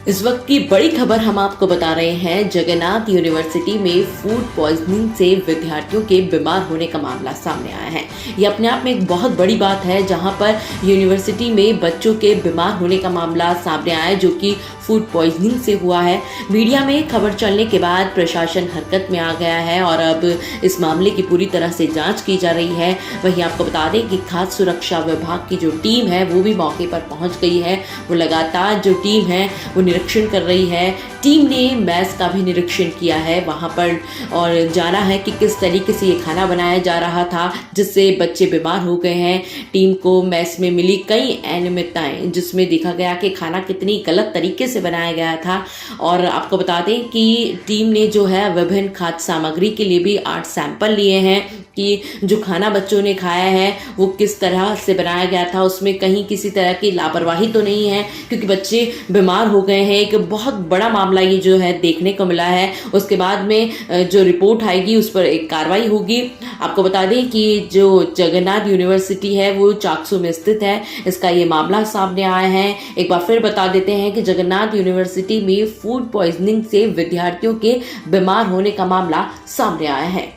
इस वक्त की बड़ी खबर हम आपको बता रहे हैं। जगन्नाथ यूनिवर्सिटी में फूड पॉइजनिंग से विद्यार्थियों के बीमार होने का मामला सामने आया है। ये अपने आप में एक बहुत बड़ी बात है, जहां पर यूनिवर्सिटी में बच्चों के बीमार होने का मामला सामने आया है, जो कि फूड पॉइजनिंग से हुआ है। मीडिया में खबर चलने के बाद प्रशासन हरकत में आ गया है और अब इस मामले की पूरी तरह से जांच की जा रही है। वहीं आपको बता दें कि खाद्य सुरक्षा विभाग की जो टीम है वो भी मौके पर पहुंच गई है। वो लगातार जो टीम है वो निरीक्षण कर रही है। टीम ने मेस का भी निरीक्षण किया है वहां पर और जाना है कि किस तरीके से ये खाना बनाया जा रहा था जिससे बच्चे बीमार हो गए हैं। टीम को मेस में मिली कई अनियमितताएं, जिसमें देखा गया कि खाना कितनी गलत तरीके से बनाया गया था। और आपको बता दें कि टीम ने जो है विभिन्न खाद्य सामग्री के लिए भी 8 सैंपल लिए हैं कि जो खाना बच्चों ने खाया है वो किस तरह से बनाया गया था, उसमें कहीं किसी तरह की लापरवाही तो नहीं है, क्योंकि बच्चे बीमार हो गए हैं। एक बहुत बड़ा मामला ये जो है देखने को मिला है। उसके बाद में जो रिपोर्ट आएगी उस पर एक कार्रवाई होगी। आपको बता दें कि जो जगन्नाथ यूनिवर्सिटी है वो चाकसू में स्थित है। इसका ये मामला सामने आया है। एक बार फिर बता देते हैं कि जगन्नाथ यूनिवर्सिटी में फूड पॉइजनिंग से विद्यार्थियों के बीमार होने का मामला सामने आया है।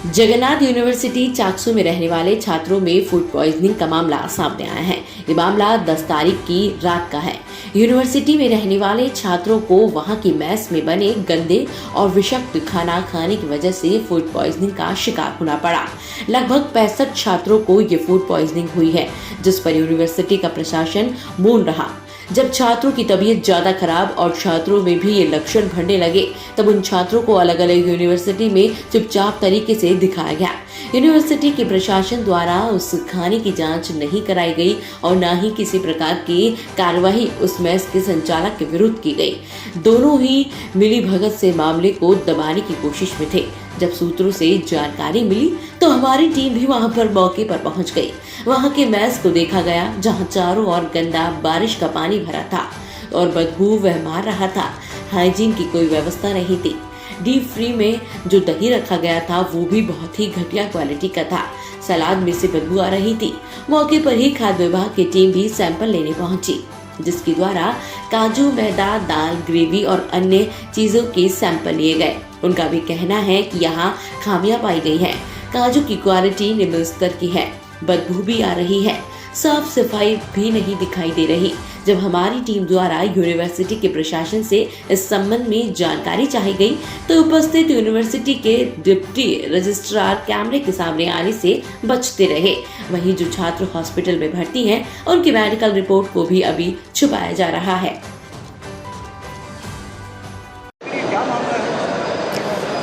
जगन्नाथ यूनिवर्सिटी चाकसू में रहने वाले छात्रों में फूड पॉइजनिंग का मामला सामने आया है। ये मामला 10 तारीख की रात का है। यूनिवर्सिटी में रहने वाले छात्रों को वहां की मेस में बने गंदे और विषाक्त खाना खाने की वजह से फूड पॉइजनिंग का शिकार होना पड़ा। लगभग 65 छात्रों को ये फूड पॉइजनिंग हुई है, जिस पर यूनिवर्सिटी का प्रशासन मौन रहा। जब छात्रों की तबीयत ज्यादा खराब और छात्रों में भी ये लक्षण बढ़ने लगे, तब उन छात्रों को अलग अलग यूनिवर्सिटी में चुपचाप तरीके से दिखाया गया। यूनिवर्सिटी के प्रशासन द्वारा उस खाने की जांच नहीं कराई गई और न ही किसी प्रकार की कार्यवाही उस मेस के संचालक के विरुद्ध की गई। दोनों ही मिलीभगत से मामले को दबाने की कोशिश में थे। जब सूत्रों से जानकारी मिली तो हमारी टीम भी वहां पर मौके पर पहुंच गई। वहां के मेस को देखा गया, जहां चारों ओर गंदा बारिश का पानी भरा था और बदबू वह मार रहा था। हाइजीन की कोई व्यवस्था नहीं थी। डीप फ्री में जो दही रखा गया था वो भी बहुत ही घटिया क्वालिटी का था। सलाद में से बदबू आ रही थी। मौके पर ही खाद्य विभाग की टीम भी सैंपल लेने पहुंची, जिसके द्वारा काजू, मैदा, दाल, ग्रेवी और अन्य चीजों के सैंपल लिए गए। उनका भी कहना है कि यहाँ खामियां पाई गई है। काजू की क्वालिटी निम्न स्तर की है, बदबू भी आ रही है, साफ सफाई भी नहीं दिखाई दे रही। जब हमारी टीम द्वारा यूनिवर्सिटी के प्रशासन से इस संबंध में जानकारी चाही गई तो उपस्थित यूनिवर्सिटी के डिप्टी रजिस्ट्रार कैमरे के सामने आने से बचते रहे। वहीं जो छात्र हॉस्पिटल में भर्ती हैं, उनकी मेडिकल रिपोर्ट को भी अभी छुपाया जा रहा है।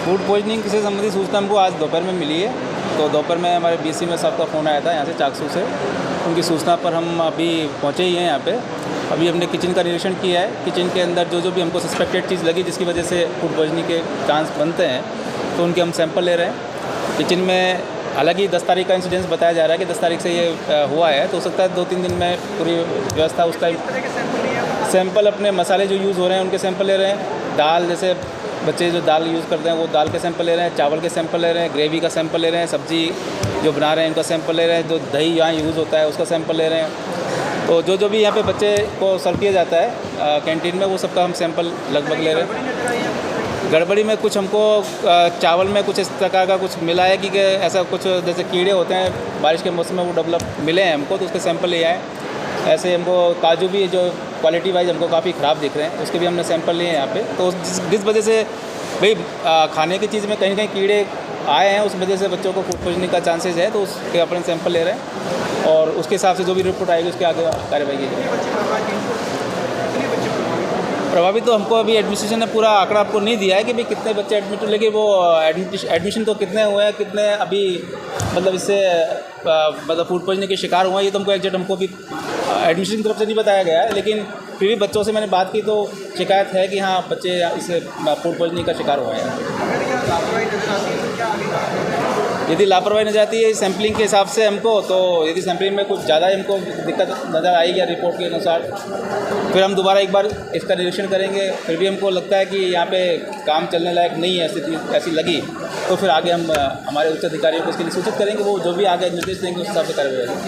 फूड पॉइजनिंग से संबंधित सूचना हमको आज दोपहर में मिली है। तो दोपहर में हमारे बीसी में साहब का फ़ोन आया था यहाँ से चाकसू से। उनकी सूचना पर हम अभी पहुँचे ही हैं यहाँ पे। अभी हमने किचन का निरीक्षण किया है। किचन के अंदर जो भी हमको सस्पेक्टेड चीज़ लगी जिसकी वजह से फूड पॉइजनिंग के चांस बनते हैं, तो उनके हम सैंपल ले रहे हैं। किचन में हालांकि 10 तारीख का इंसिडेंस बताया जा रहा है कि 10 तारीख से ये हुआ है, तो हो सकता है 2-3 दिन में पूरी व्यवस्था उस टाइम सैंपल अपने मसाले जो यूज़ हो रहे हैं उनके सैंपल ले रहे हैं। दाल, जैसे बच्चे जो दाल यूज़ करते हैं वो दाल के सैंपल ले रहे हैं, चावल के सैंपल ले रहे हैं, ग्रेवी का सैंपल ले रहे हैं, सब्जी जो बना रहे हैं उनका सैंपल ले रहे हैं, जो दही यहाँ यूज़ होता है उसका सैंपल ले रहे हैं। तो जो भी यहाँ पे बच्चे को सर्व किया जाता है कैंटीन में, वो सबका हम सैंपल लगभग ले रहे हैं। गड़बड़ी में कुछ हमको चावल में कुछ इस प्रकार का कुछ मिला है कि ऐसा कुछ जैसे कीड़े होते हैं बारिश के मौसम में वो डेवलप मिले हैं हमको, तो उसके सैंपल ले आए। ऐसे हमको काजू भी जो क्वालिटी वाइज हमको काफ़ी ख़राब दिख रहे हैं, उसके भी हमने सैंपल लिए हैं यहाँ पे। तो जिस वजह से भाई खाने की चीज़ में कहीं कहीं कीड़े आए हैं, उस वजह से बच्चों को फूड पॉइजनिंग का चांसेस है, तो उसके अपने सैंपल ले रहे हैं और उसके हिसाब से जो भी रिपोर्ट आएगी उसके आगे कार्रवाई की जाएगी। प्रभावित तो हमको अभी एडमिनिस्ट्रेशन ने पूरा आंकड़ा आपको नहीं दिया है कि भाई कितने बच्चे एडमिट हुए, लेकिन वो एडमिशन तो कितने हुए हैं, कितने अभी मतलब इससे मतलब फूड पॉइजनिंग के शिकार हुए हैं, ये तो हमको एग्जैक्ट हमको भी एडमिशन की तरफ से नहीं बताया गया है। लेकिन फिर भी बच्चों से मैंने बात की तो शिकायत है कि हाँ बच्चे इससे फूड पॉइजनिंग का शिकार हुए हैं। यदि लापरवाही न जाती है सैम्पलिंग के हिसाब से हमको, तो यदि सैम्पलिंग में कुछ ज़्यादा हमको दिक्कत नज़र आई या रिपोर्ट के अनुसार, फिर हम दोबारा एक बार इसका निरीक्षण करेंगे। फिर भी हमको लगता है कि यहाँ पे काम चलने लायक नहीं है, स्थिति ऐसी लगी तो फिर आगे हम हमारे उच्च अधिकारियों को इसके लिए सूचित करेंगे, वो जो भी आगे निर्देश देंगे उस हिसाब से कार्रवाई होगी।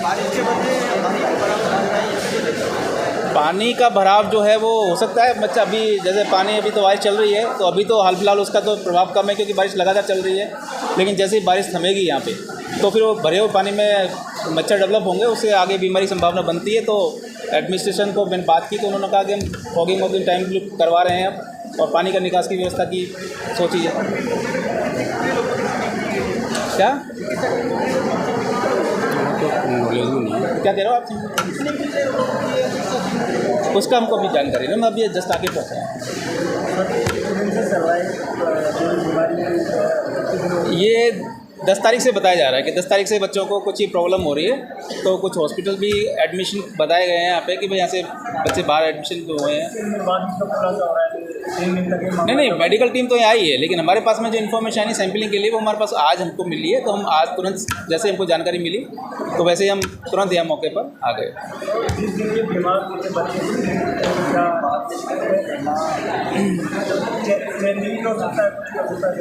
पानी का भराव जो है वो हो सकता है बच्चा, अभी जैसे पानी अभी तो बारिश चल रही है, तो अभी तो हाल फिलहाल उसका तो प्रभाव कम है क्योंकि बारिश लगातार चल रही है, लेकिन जैसे ही बारिश थमेगी यहाँ पे तो फिर वो भरे हुए पानी में मच्छर डेवलप होंगे, उससे आगे बीमारी की संभावना बनती है। तो एडमिनिस्ट्रेशन को मैंने बात की तो उन्होंने कहा कि हम फॉगिंग टाइम करवा रहे हैं अब, और पानी का निकास की व्यवस्था की सोची है। क्या क्या कह रहे हो आप? उसका हमको अभी जानकारी नहीं, मैं अभी जस्ट आके पहुँचा। ये 10 तारीख से बताया जा रहा है कि 10 तारीख से बच्चों को कुछ ही प्रॉब्लम हो रही है, तो कुछ हॉस्पिटल भी एडमिशन बताए गए हैं यहाँ पे कि भाई यहाँ से बच्चे बाहर एडमिशन हुए हैं। नहीं, मेडिकल टीम तो यहाँ आई है, लेकिन हमारे पास में जो इन्फॉर्मेशन आई सैम्पलिंग के लिए वो हमारे पास आज हमको मिली है, तो हम आज तुरंत जैसे हमको जानकारी मिली तो वैसे ही हम तुरंत यहाँ मौके पर आ गए।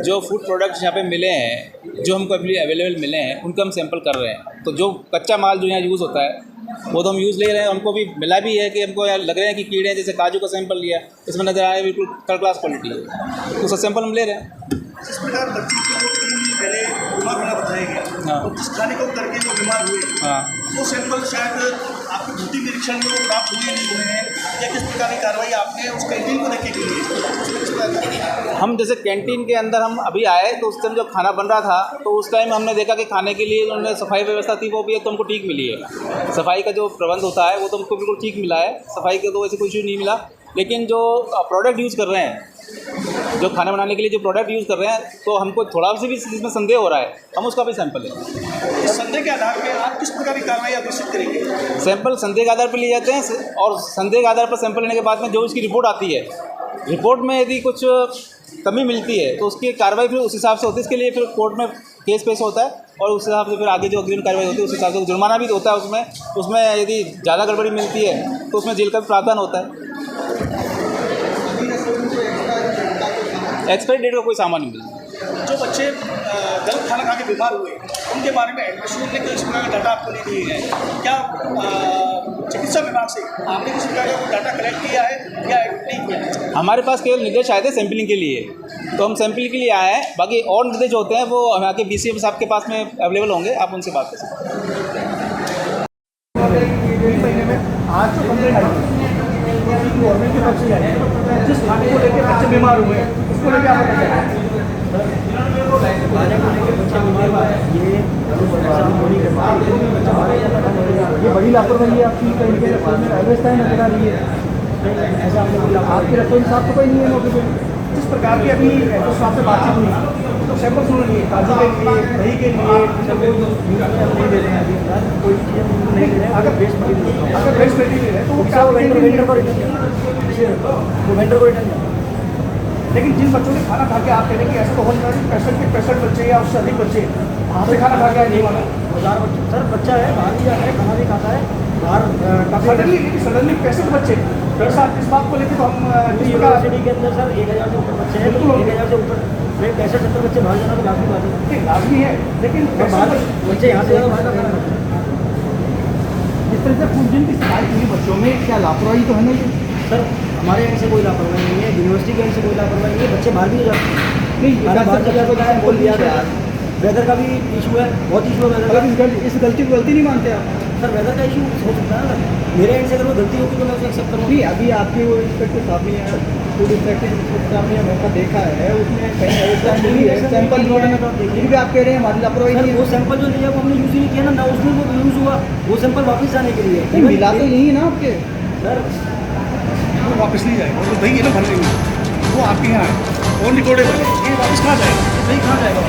जो फूड प्रोडक्ट्स यहाँ पे मिले हैं, जो हमको अवेलेबल मिले हैं, उनका हम सैंपल कर रहे हैं। तो जो कच्चा माल जो यहाँ यूज़ होता है वो तो हम यूज़ ले रहे हैं, हमको भी मिला भी है कि हमको लग रहे हैं कि कीड़े, जैसे काजू का सैंपल लिया, इसमें नज़र आया बिल्कुल थर्ड क्लास क्वालिटी है, तो उसका सैंपल हम ले रहे हैं। जिस प्रकार बच्ची को पहले बीमार होना बताया गया, हाँ। और जिस खाने को करके वो बीमार हुए, हाँ, वो सैंपल शायद आपके ड्यूटी निरीक्षण में वो प्राप्त हुए नहीं हुए हैं, या किस प्रकार की कार्रवाई आपने उस कैंटीन को देखने के लिए? हम जैसे कैंटीन के अंदर हम अभी आए तो उस टाइम जब खाना बन रहा था तो उस टाइम हमने देखा कि खाने के लिए उन्होंने सफाई व्यवस्था थी वो भी तो हमको ठीक मिली है। सफाई का जो प्रबंध होता है वो तो हमको बिल्कुल ठीक मिला है, सफाई का तो ऐसे कोई इशू नहीं मिला। लेकिन जो प्रोडक्ट यूज़ कर रहे हैं, जो खाना बनाने के लिए जो प्रोडक्ट यूज़ कर रहे हैं, तो हमको थोड़ा सा भी इसमें संदेह हो रहा है, हम उसका भी सैंपल लें। इस संदेह के आधार पर आप किस प्रकार की कार्रवाई अग्रसित करेंगे? सैंपल संदेह के आधार पर लिए जाते हैं, और संदेह के आधार पर सैंपल लेने के बाद में जो उसकी रिपोर्ट आती है, रिपोर्ट में यदि कुछ कमी मिलती है तो उसकी कार्रवाई फिर उस हिसाब से होती है। इसके लिए फिर कोर्ट में केस पेश होता है और उस हिसाब से फिर आगे जो अग्रिम कार्रवाई होती है उस हिसाब से जुर्माना भी होता है। उसमें यदि ज़्यादा गड़बड़ी मिलती है तो उसमें जेल का भी प्रावधान होता है। एक्सपायरी डेट का कोई सामान नहीं मिलता। जो बच्चे गलत खाना खा के बीमार हुए उनके बारे में एडमिनिस्ट्रेशन ने किस प्रकार का डाटा आपको नहीं दिए गए? क्या चिकित्सा विभाग से आपने किसी प्रकार का डाटा कलेक्ट किया है या नहीं किया है? हमारे पास केवल निर्देश आए थे सैंपलिंग के लिए, तो हम सैंपलिंग के लिए आए हैं। बाकी और निर्देश होते हैं वो यहाँ के BCM साहब के पास में अवेलेबल होंगे, आप उनसे बात कर सकते हैं। महीने में आज जो कंप्लेंट आई गवर्नमेंट की तरफ से आई है, जिस खाने को लेकर बच्चे बीमार हुए उसको लेकर आप क्या कहें? ये बड़ी लापरवाही है आपकी, कहीं के रसोई में व्यवस्थाएं नजर आ रही है। ऐसा आपने बोला, आपके रसोई साफ तो कोई नहीं है मौके पर। जिस प्रकार की अभी तो साहब से बातचीत हुई तो सैंपल सुन लिए काजू के लिए, दही के लिए नहीं दे रहे हैं अभी कोई चीज़ नहीं दे रहे हैं। अगर बेस्ट मटीरियल है तो वो क्या वेंडर को रिटर्न, लेकिन जिन बच्चों ने खाना खा के आप कह रहे हैं कि ऐसा तो होने वाली 65 बच्चे या उससे अधिक बच्चे वहाँ से खाना खा के नहीं माना 1000 बच्चे सर बच्चा है बाहर भी जाता है खाना भी खाता है बाहर सडनली 65 बच्चे इस बात को लेकर तो हम यूनिवर्सिटी के अंदर सर 1000 से ऊपर बच्चे हैं, 1000 से ऊपर 65-70 बच्चे बाहर जाना तो लाजमी बात है, लाजमी है। लेकिन बाहर बच्चे यहाँ से ज़्यादा बाहर का खाना खाते हैं। इस तरह से पूजन की शिकायत हुई बच्चों में, क्या लापरवाही तो है नहीं सर? हमारे यहाँ से कोई लापरवाही नहीं है, यूनिवर्सिटी के यहाँ से कोई लापरवाही नहीं है, बच्चे बाहर भी नहीं जाते। नहीं बाहर जगह को जाए बोल दिया गया, वेदर का भी इशू है, बहुत इशू है वेदर। इस गलती को गलती नहीं मानते आप सर? वेदर का इशू हो सकता है ना, मेरे एंड से अगर वो गलती होगी तो मैं उसे एक्सेप्ट करूँगी। अभी आपके वो इंस्पेक्टर साहब ने फूड इंस्पेक्टर साहब ने मौका देखा है, उसमें कहीं सैंपल जो है लेकिन भी आप कह रहे हैं हमारी लापरवाही नहीं है। वो सैंपल जो लिया वो हमने यूज़ ही नहीं किया ना उसमें वो यूज़ हुआ, वो सैंपल वापस जाने के लिए मिला तो यही है ना आपके सर? वो वापस नहीं जाएगा, वो दही है ना भर लेंगे, वो आपके यहाँ है और निकोड़े भर ये वापस कहाँ जाएगा? दही कहाँ जाएगा?